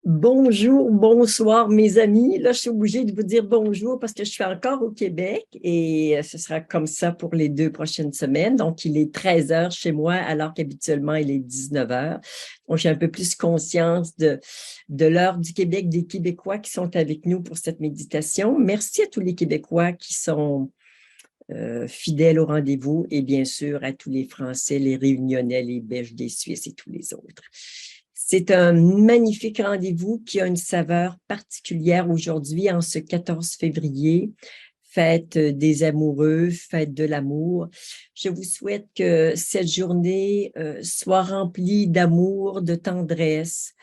Bonjour, bonsoir mes amis. Là, je suis obligée de vous dire bonjour parce que je suis encore au Québec et ce sera comme ça pour les 2 prochaines semaines. Donc, il est 13 heures chez moi alors qu'habituellement, il est 19 heures. Donc, j'ai un peu plus conscience de l'heure du Québec, des Québécois qui sont avec nous pour cette méditation. Merci à tous les Québécois qui sont fidèles au rendez-vous et bien sûr à tous les Français, les Réunionnais, les Belges, les Suisses et tous les autres. C'est un magnifique rendez-vous qui a une saveur particulière aujourd'hui en ce 14 février, fête des amoureux, fête de l'amour. Je vous souhaite que cette journée soit remplie d'amour, de tendresse,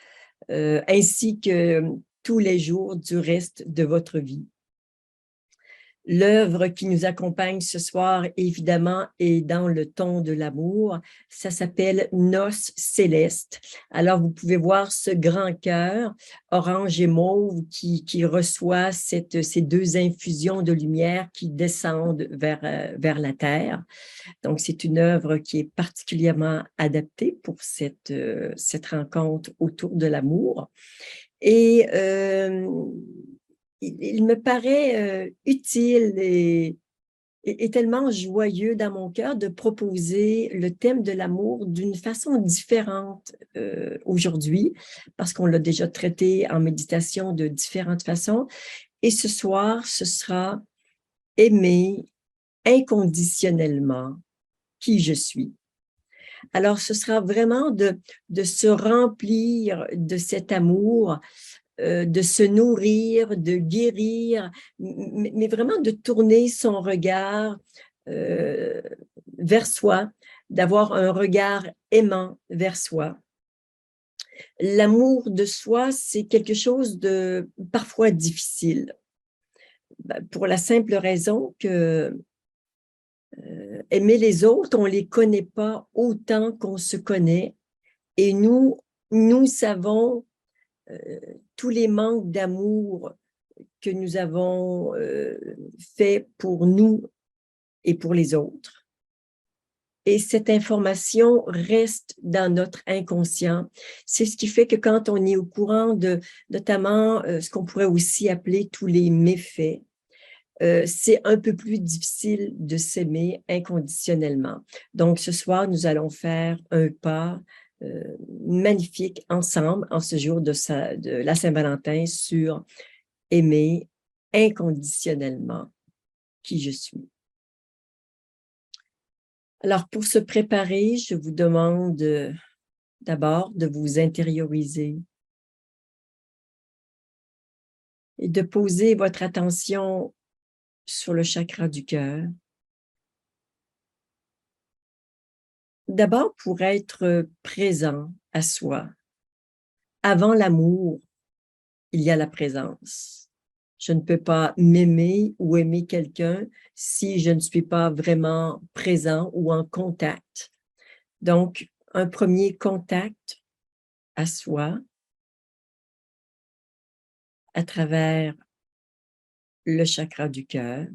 ainsi que tous les jours du reste de votre vie. L'œuvre qui nous accompagne ce soir, évidemment, est dans le ton de l'amour. Ça s'appelle Noces célestes. Alors, vous pouvez voir ce grand cœur orange et mauve qui reçoit ces deux infusions de lumière qui descendent vers la terre. Donc, c'est une œuvre qui est particulièrement adaptée pour cette rencontre autour de l'amour. Et il me paraît utile et tellement joyeux dans mon cœur de proposer le thème de l'amour d'une façon différente aujourd'hui, parce qu'on l'a déjà traité en méditation de différentes façons. Et ce soir, ce sera aimer inconditionnellement qui je suis. Alors, ce sera vraiment de se remplir de cet amour, de se nourrir, de guérir, mais vraiment de tourner son regard euh, vers soi, d'avoir un regard aimant vers soi. L'amour de soi, c'est quelque chose de parfois difficile, pour la simple raison que aimer les autres, on ne les connaît pas autant qu'on se connaît et nous savons tous les manques d'amour que nous avons fait pour nous et pour les autres. Et cette information reste dans notre inconscient. C'est ce qui fait que quand on est au courant de, notamment, ce qu'on pourrait aussi appeler tous les méfaits, c'est un peu plus difficile de s'aimer inconditionnellement. Donc, ce soir, nous allons faire un pas magnifique ensemble en ce jour de la Saint-Valentin sur aimer inconditionnellement qui je suis. Alors, pour se préparer, je vous demande d'abord de vous intérioriser et de poser votre attention sur le chakra du cœur. D'abord, pour être présent à soi. Avant l'amour, il y a la présence. Je ne peux pas m'aimer ou aimer quelqu'un si je ne suis pas vraiment présent ou en contact. Donc, un premier contact à soi à travers le chakra du cœur.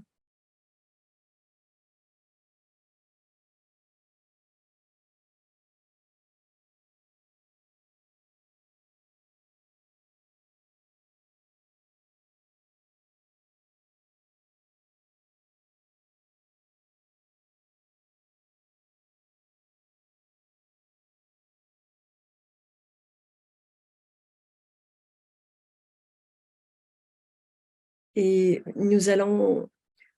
Et nous allons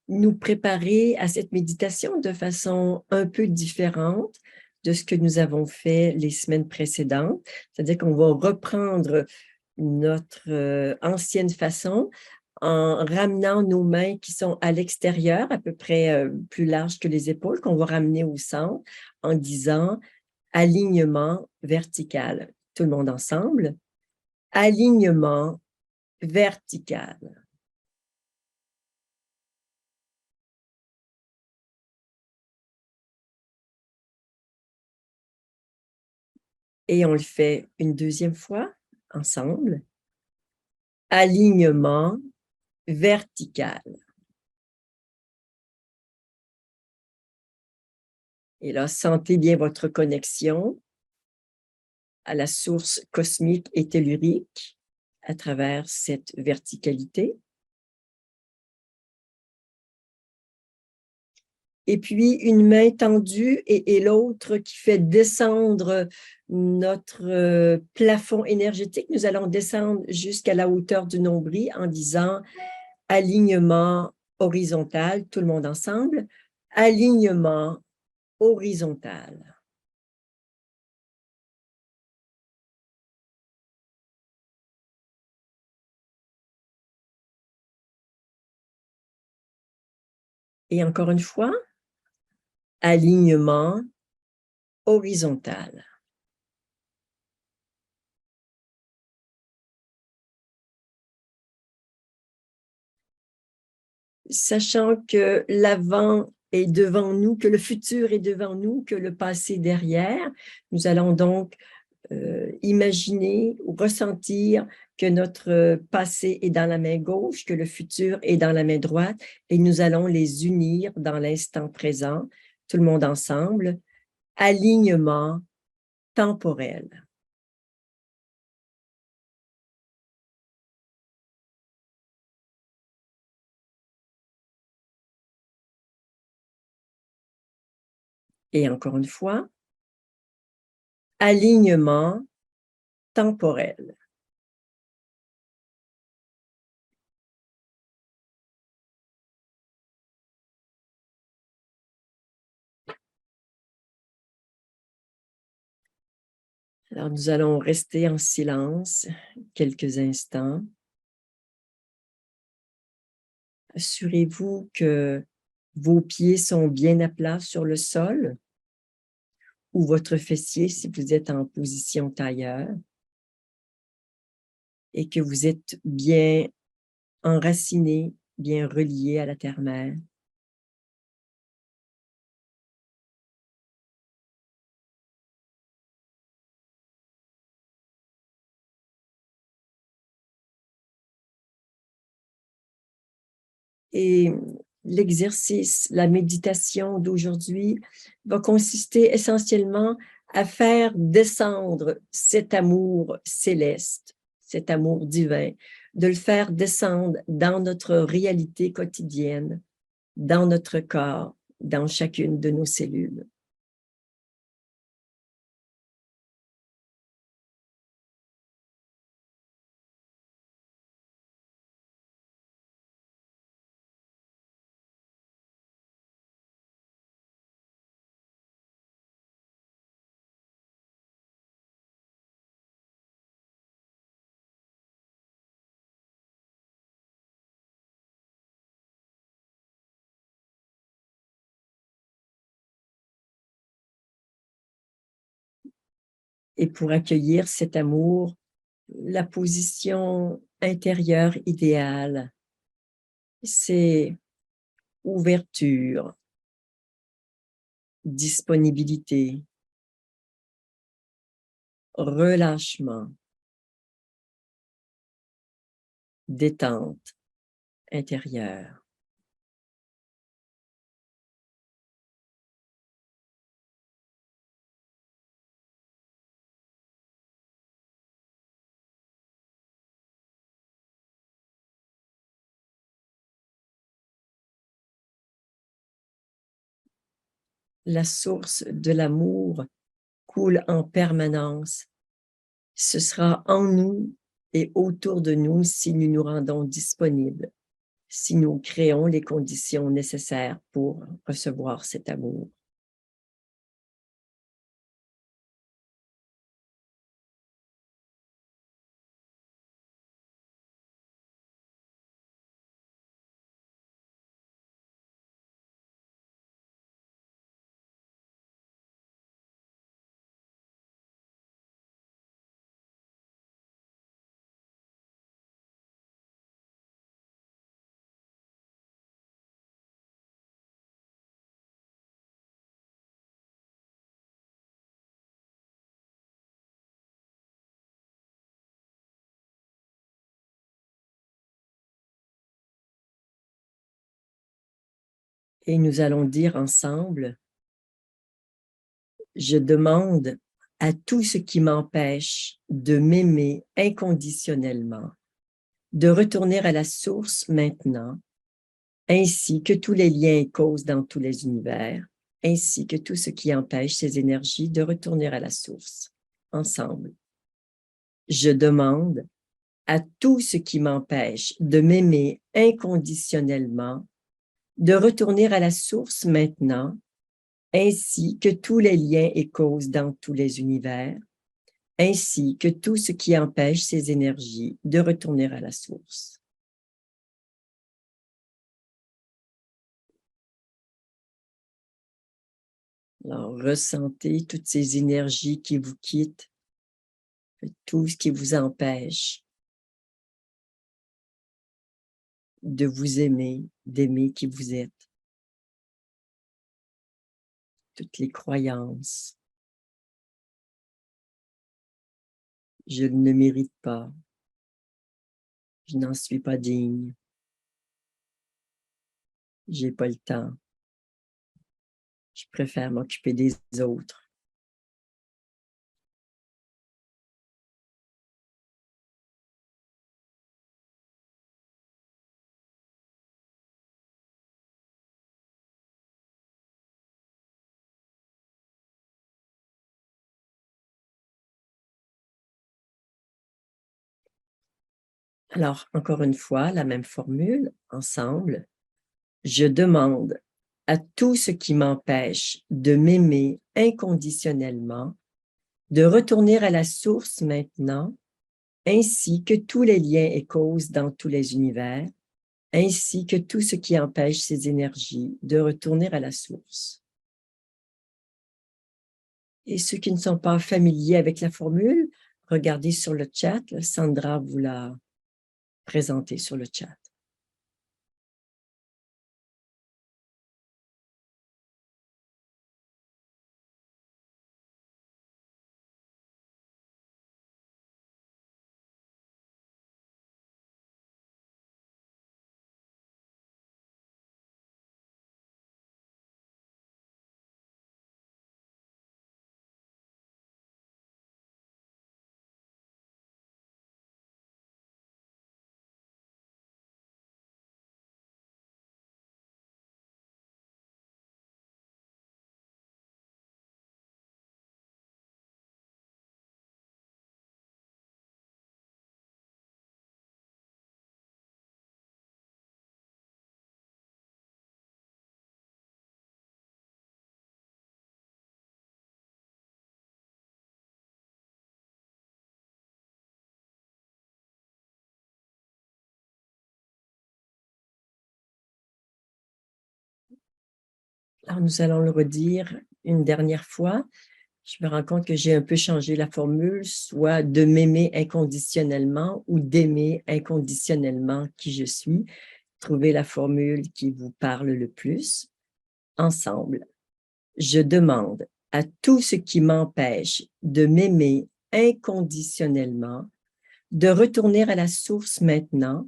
nous préparer à cette méditation de façon un peu différente de ce que nous avons fait les semaines précédentes. C'est-à-dire qu'on va reprendre notre ancienne façon en ramenant nos mains qui sont à l'extérieur, à peu près plus larges que les épaules, qu'on va ramener au centre en disant alignement vertical. Tout le monde ensemble. Alignement vertical. Et on le fait une deuxième fois ensemble. Alignement vertical. Et là, sentez bien votre connexion à la source cosmique et tellurique. à travers cette verticalité. Et puis, une main tendue et l'autre qui fait descendre notre plafond énergétique. Nous allons descendre jusqu'à la hauteur du nombril en disant alignement horizontal, tout le monde ensemble, alignement horizontal. Et encore une fois, alignement horizontal. Sachant que l'avant est devant nous, que le futur est devant nous, que le passé derrière, nous allons donc imaginer ou ressentir que notre passé est dans la main gauche, que le futur est dans la main droite, et nous allons les unir dans l'instant présent, tout le monde ensemble. Alignement temporel. Et encore une fois, alignement temporel. Alors, nous allons rester en silence quelques instants. Assurez-vous que vos pieds sont bien à plat sur le sol ou votre fessier si vous êtes en position tailleur et que vous êtes bien enraciné, bien relié à la terre-mère. Et l'exercice, la méditation d'aujourd'hui va consister essentiellement à faire descendre cet amour céleste, cet amour divin, de le faire descendre dans notre réalité quotidienne, dans notre corps, dans chacune de nos cellules. Et pour accueillir cet amour, la position intérieure idéale, c'est ouverture, disponibilité, relâchement, détente intérieure. La source de l'amour coule en permanence. Ce sera en nous et autour de nous si nous nous rendons disponibles, si nous créons les conditions nécessaires pour recevoir cet amour. Et nous allons dire ensemble, je demande à tout ce qui m'empêche de m'aimer inconditionnellement, de retourner à la source maintenant, ainsi que tous les liens et causes dans tous les univers, ainsi que tout ce qui empêche ces énergies de retourner à la source. Ensemble, je demande à tout ce qui m'empêche de m'aimer inconditionnellement, de retourner à la source maintenant, ainsi que tous les liens et causes dans tous les univers, ainsi que tout ce qui empêche ces énergies de retourner à la source. Alors, ressentez toutes ces énergies qui vous quittent, tout ce qui vous empêche de vous aimer, d'aimer qui vous êtes. Toutes les croyances. Je ne mérite pas. Je n'en suis pas digne. J'ai pas le temps. Je préfère m'occuper des autres. Alors, encore une fois, la même formule, ensemble. Je demande à tout ce qui m'empêche de m'aimer inconditionnellement, de retourner à la source maintenant, ainsi que tous les liens et causes dans tous les univers, ainsi que tout ce qui empêche ces énergies de retourner à la source. Et ceux qui ne sont pas familiers avec la formule, regardez sur le chat, Sandra vous l'a présentée sur le chat. Alors, nous allons le redire une dernière fois. Je me rends compte que j'ai un peu changé la formule, soit de m'aimer inconditionnellement ou d'aimer inconditionnellement qui je suis. Trouvez la formule qui vous parle le plus. Ensemble, je demande à tout ce qui m'empêche de m'aimer inconditionnellement, de retourner à la source maintenant,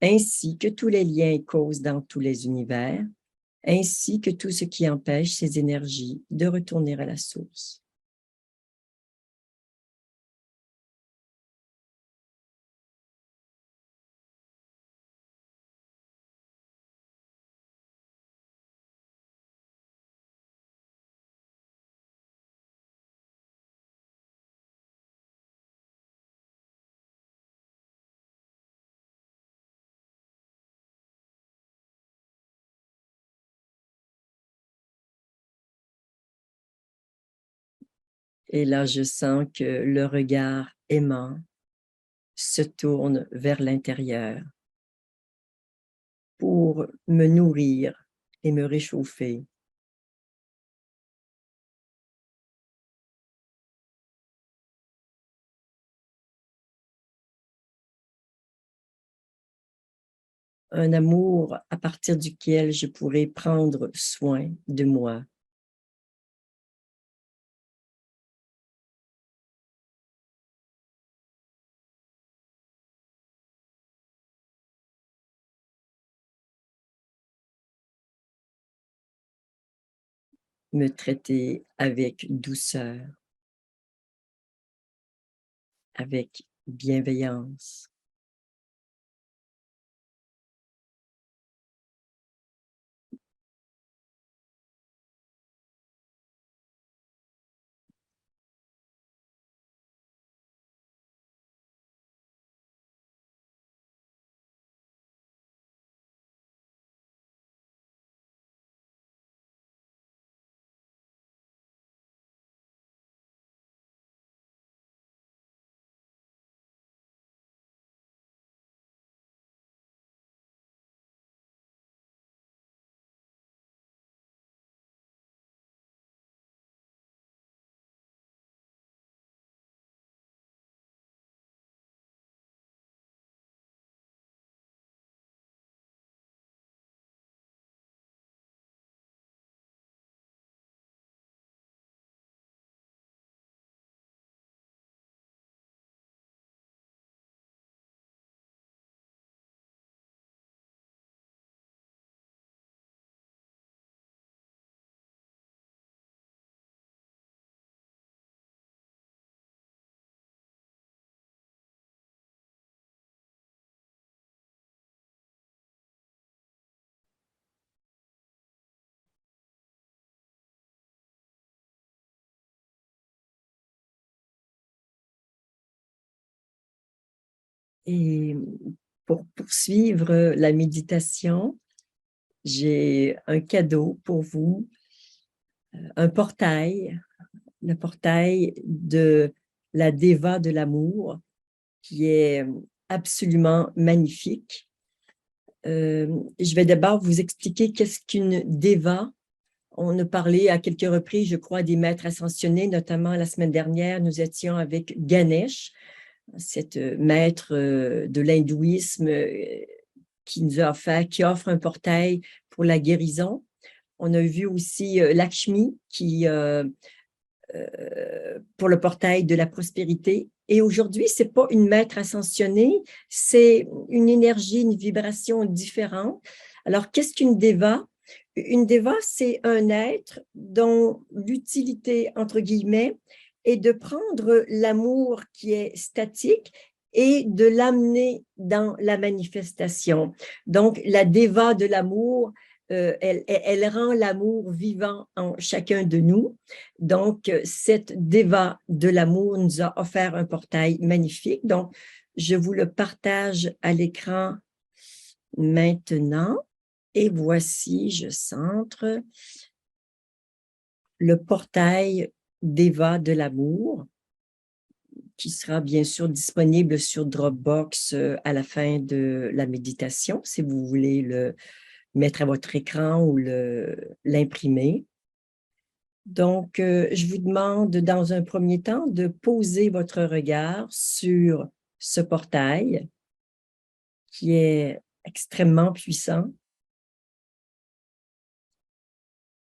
ainsi que tous les liens et causes dans tous les univers, ainsi que tout ce qui empêche ces énergies de retourner à la source. Et là, je sens que le regard aimant se tourne vers l'intérieur pour me nourrir et me réchauffer. Un amour à partir duquel je pourrai prendre soin de moi. Me traiter avec douceur. avec bienveillance. Et pour poursuivre la méditation, j'ai un cadeau pour vous, un portail, le portail de la Déva de l'amour, qui est absolument magnifique. Je vais d'abord vous expliquer qu'est-ce qu'une Déva. On a parlé à quelques reprises, je crois, des maîtres ascensionnés, notamment la semaine dernière, nous étions avec Ganesh, cet maître de l'hindouisme qui nous a offert, qui offre un portail pour la guérison. On a vu aussi Lakshmi pour le portail de la prospérité. Et aujourd'hui, ce n'est pas une maître ascensionnée, c'est une énergie, une vibration différente. Alors, qu'est-ce qu'une déva? Une déva, c'est un être dont l'utilité, entre guillemets, est de prendre l'amour qui est statique et de l'amener dans la manifestation. Donc, la déva de l'amour, elle rend l'amour vivant en chacun de nous. Donc, cette déva de l'amour nous a offert un portail magnifique. Donc, je vous le partage à l'écran maintenant. Et voici, je centre le portail Déva de l'amour, qui sera bien sûr disponible sur Dropbox à la fin de la méditation, si vous voulez le mettre à votre écran ou l'imprimer. Donc, je vous demande dans un premier temps de poser votre regard sur ce portail qui est extrêmement puissant.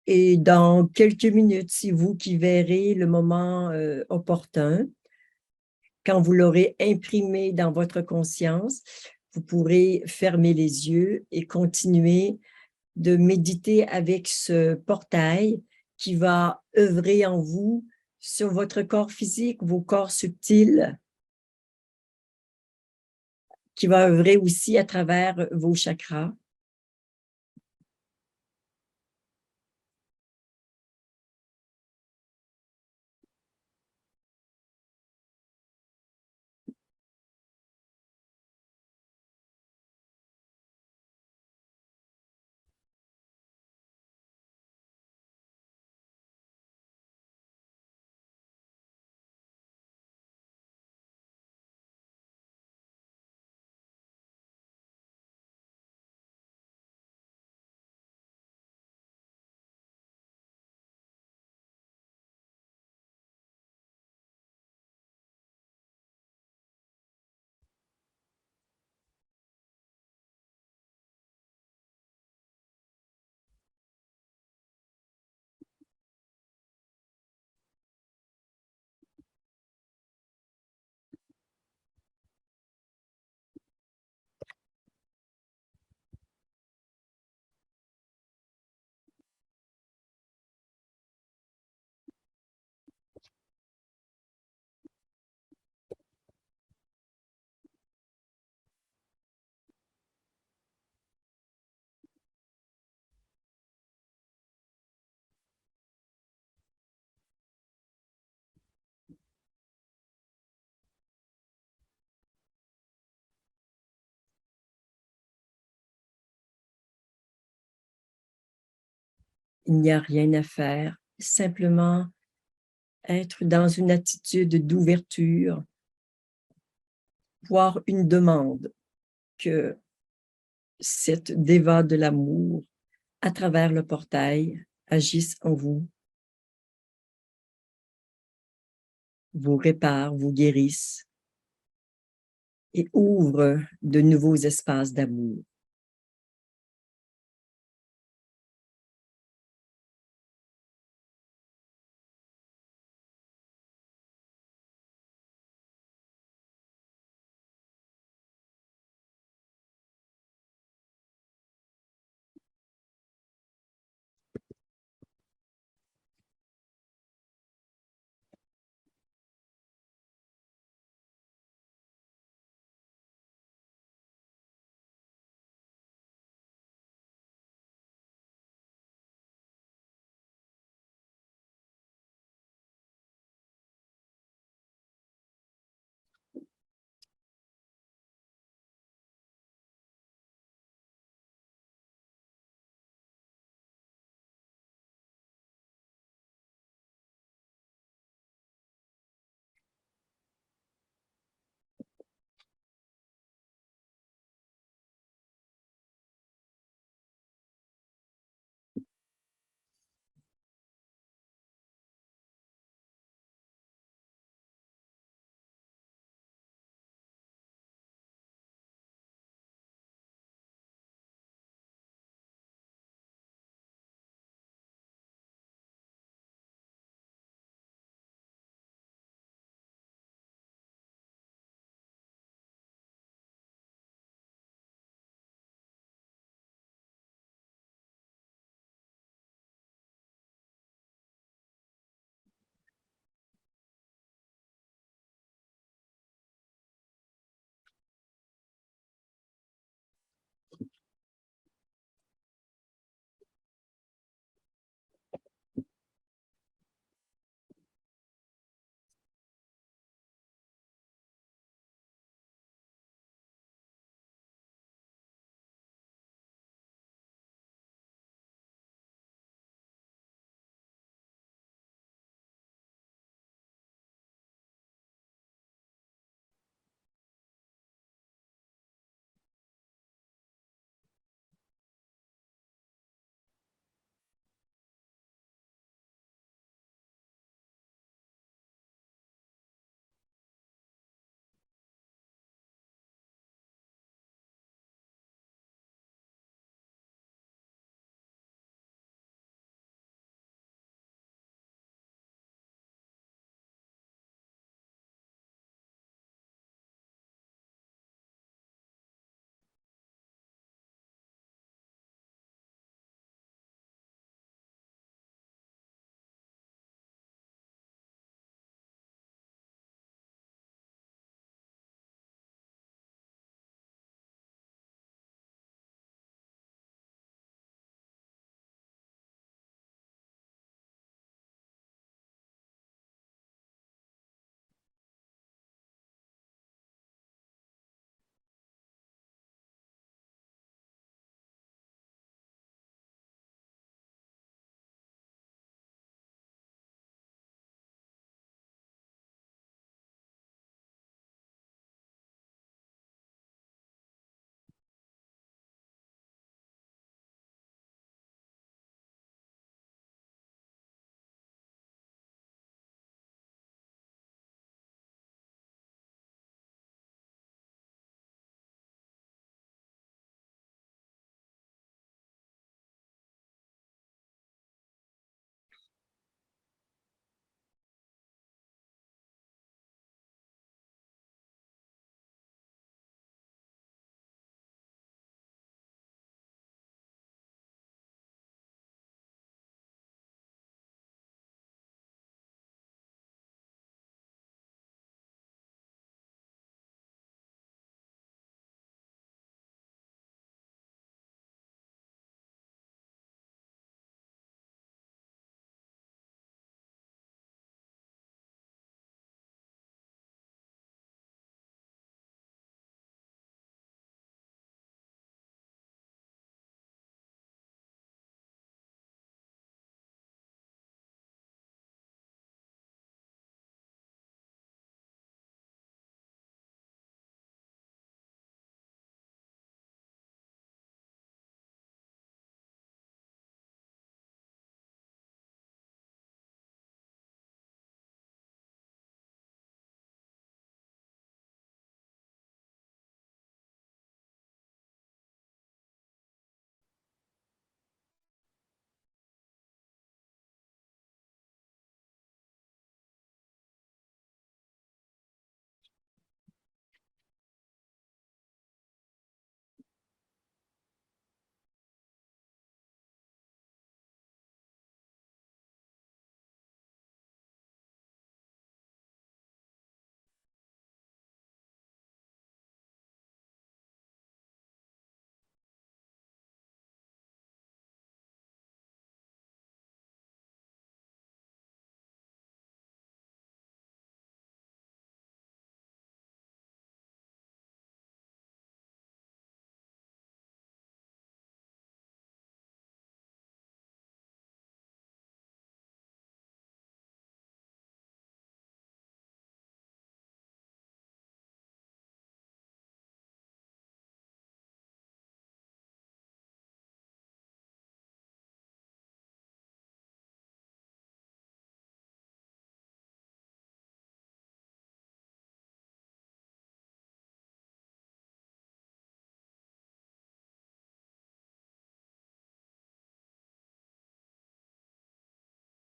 Et dans quelques minutes, c'est vous qui verrez le moment opportun, quand vous l'aurez imprimé dans votre conscience, vous pourrez fermer les yeux et continuer de méditer avec ce portail qui va œuvrer en vous sur votre corps physique, vos corps subtils, qui va œuvrer aussi à travers vos chakras. Il n'y a rien à faire, simplement être dans une attitude d'ouverture, voire une demande que cette déva de l'amour, à travers le portail, agisse en vous, vous répare, vous guérisse et ouvre de nouveaux espaces d'amour.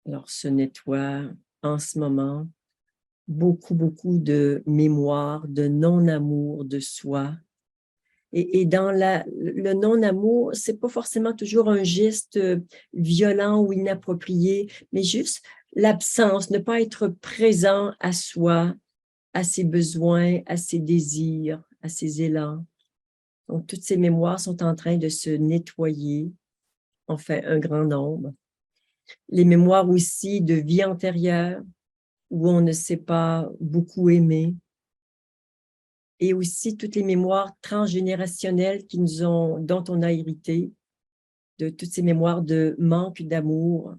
Alors, se nettoie en ce moment beaucoup de mémoire, de non-amour de soi. Et dans le non-amour, c'est pas forcément toujours un geste violent ou inapproprié, mais juste l'absence, ne pas être présent à soi, à ses besoins, à ses désirs, à ses élans. Donc, toutes ces mémoires sont en train de se nettoyer, en fait, un grand nombre. Les mémoires aussi de vie antérieure, où on ne s'est pas beaucoup aimé, et aussi toutes les mémoires transgénérationnelles dont on a hérité, de toutes ces mémoires de manque d'amour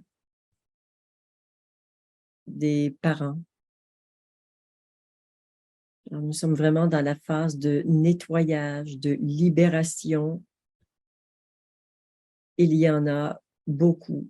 des parents. Alors, nous sommes vraiment dans la phase de nettoyage, de libération. Il y en a beaucoup.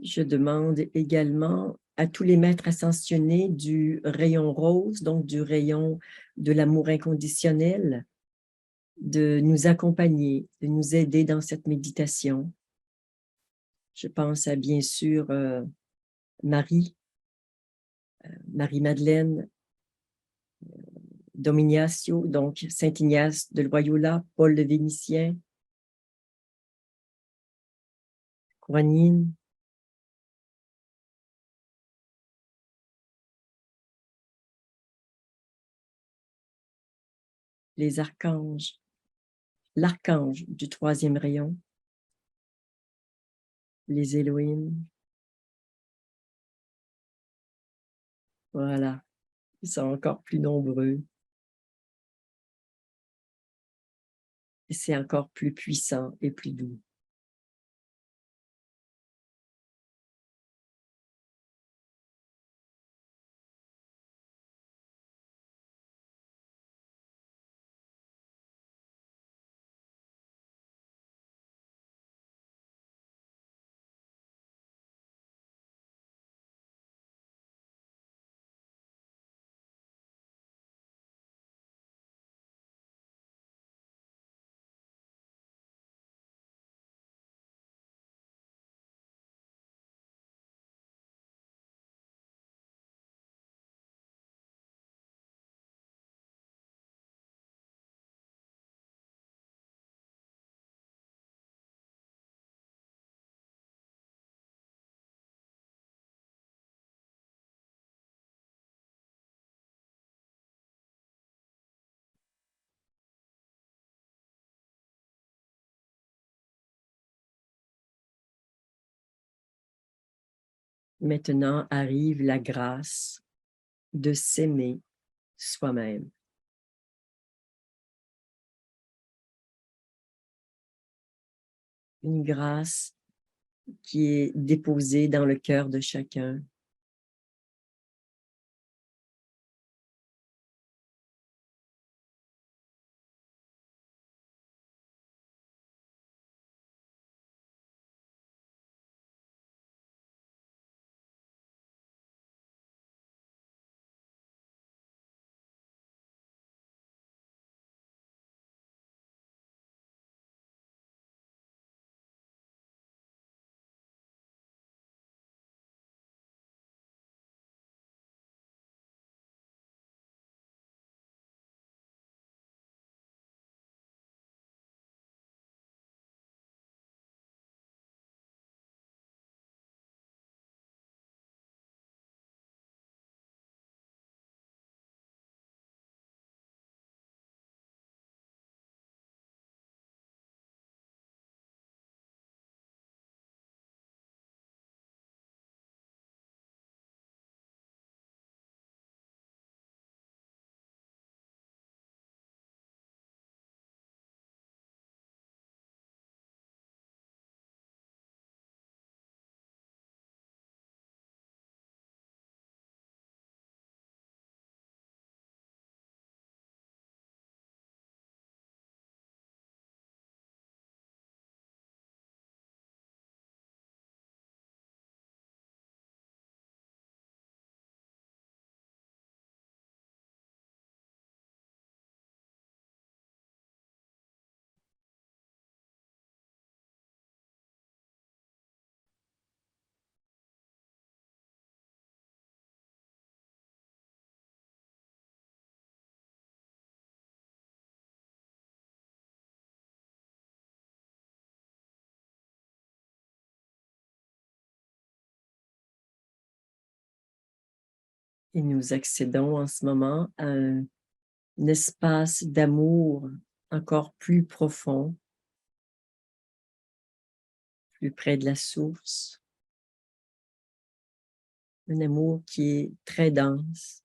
Je demande également à tous les maîtres ascensionnés du rayon rose, donc du rayon de l'amour inconditionnel, de nous accompagner, de nous aider dans cette méditation. Je pense à, bien sûr, Marie-Madeleine, Dom Ignacio, donc Saint Ignace de Loyola, Paul le Vénitien, Kuan Yin, les archanges, l'archange du troisième rayon, les Elohim. Voilà, ils sont encore plus nombreux. Et c'est encore plus puissant et plus doux. Maintenant arrive la grâce de s'aimer soi-même. Une grâce qui est déposée dans le cœur de chacun. Et nous accédons en ce moment à un espace d'amour encore plus profond, plus près de la source. Un amour qui est très dense.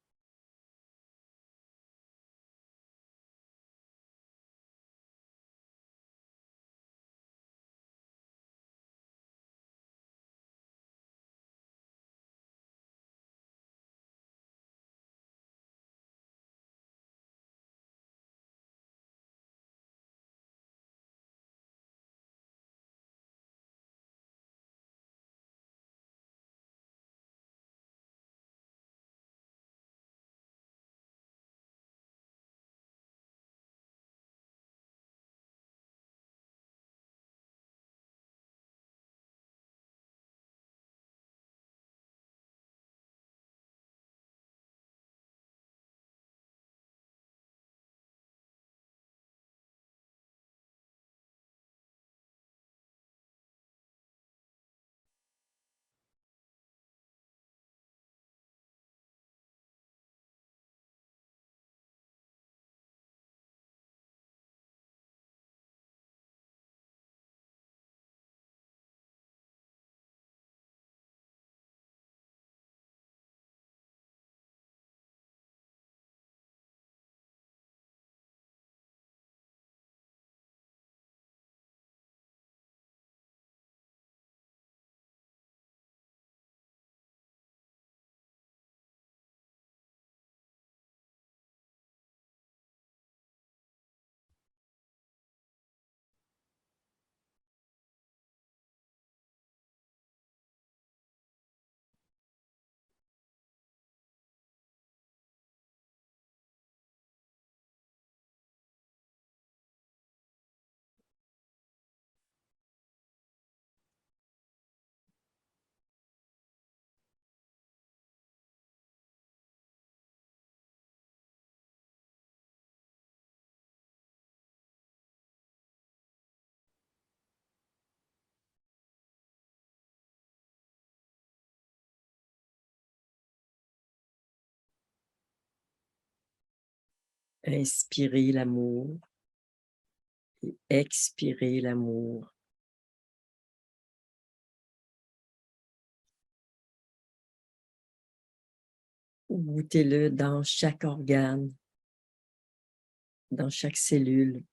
Inspirez l'amour et expirez l'amour. Goûtez-le dans chaque organe, dans chaque cellule.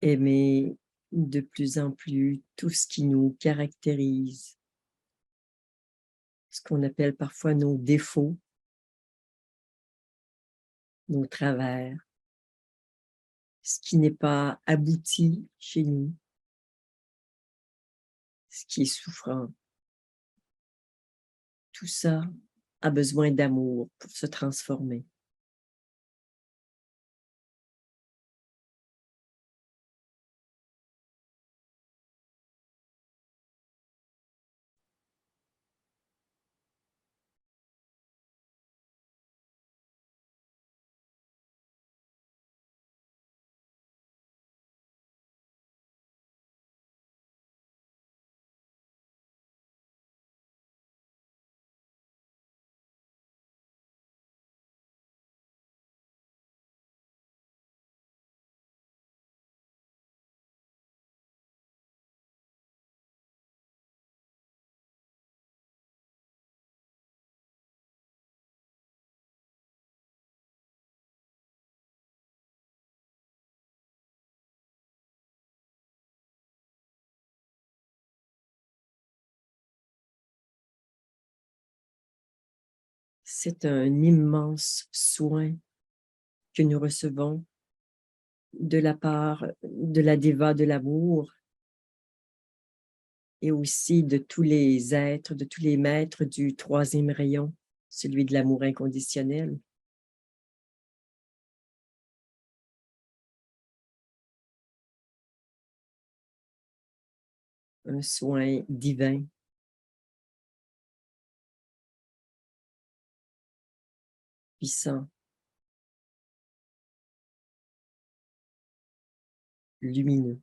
aimer de plus en plus tout ce qui nous caractérise, ce qu'on appelle parfois nos défauts, nos travers, ce qui n'est pas abouti chez nous, ce qui est souffrant. Tout ça a besoin d'amour pour se transformer. C'est un immense soin que nous recevons de la part de la Déva de l'amour et aussi de tous les êtres, de tous les maîtres du troisième rayon, celui de l'amour inconditionnel. Un soin divin, puissant, lumineux.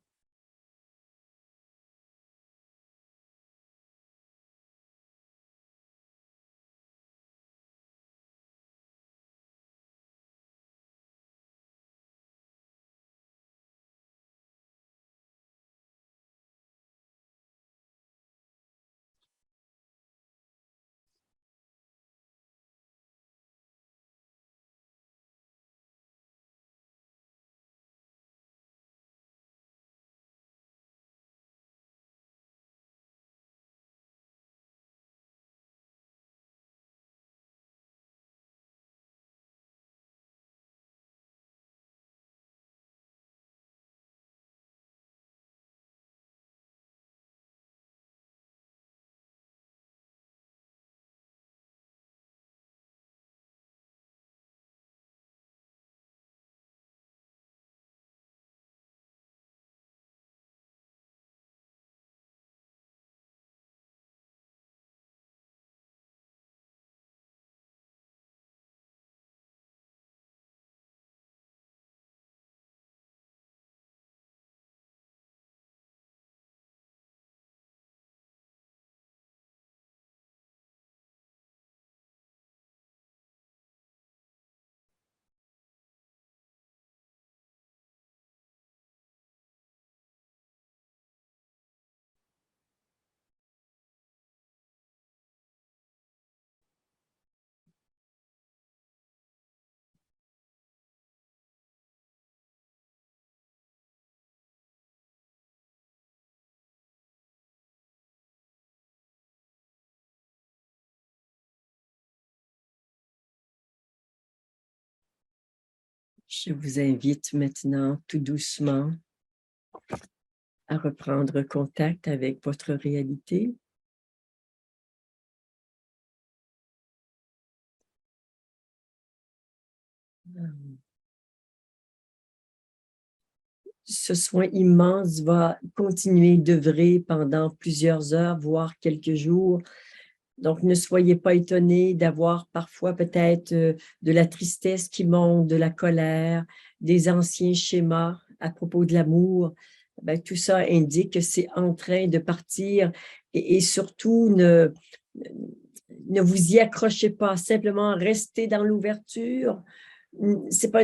Je vous invite maintenant tout doucement à reprendre contact avec votre réalité. Ce soin immense va continuer d'œuvrer pendant plusieurs heures, voire quelques jours. Donc, ne soyez pas étonnés d'avoir parfois peut-être de la tristesse qui monte, de la colère, des anciens schémas à propos de l'amour. Ben, tout ça indique que c'est en train de partir et surtout ne vous y accrochez pas, simplement restez dans l'ouverture. C'est pas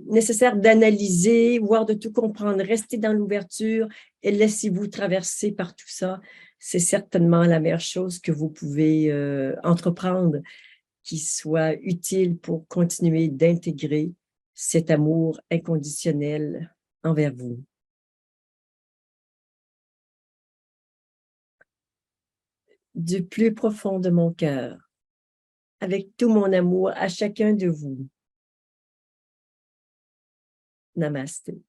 nécessaire d'analyser, voire de tout comprendre. Restez dans l'ouverture et laissez-vous traverser par tout ça. C'est certainement la meilleure chose que vous pouvez entreprendre qui soit utile pour continuer d'intégrer cet amour inconditionnel envers vous. du plus profond de mon cœur, avec tout mon amour à chacun de vous. Namasté.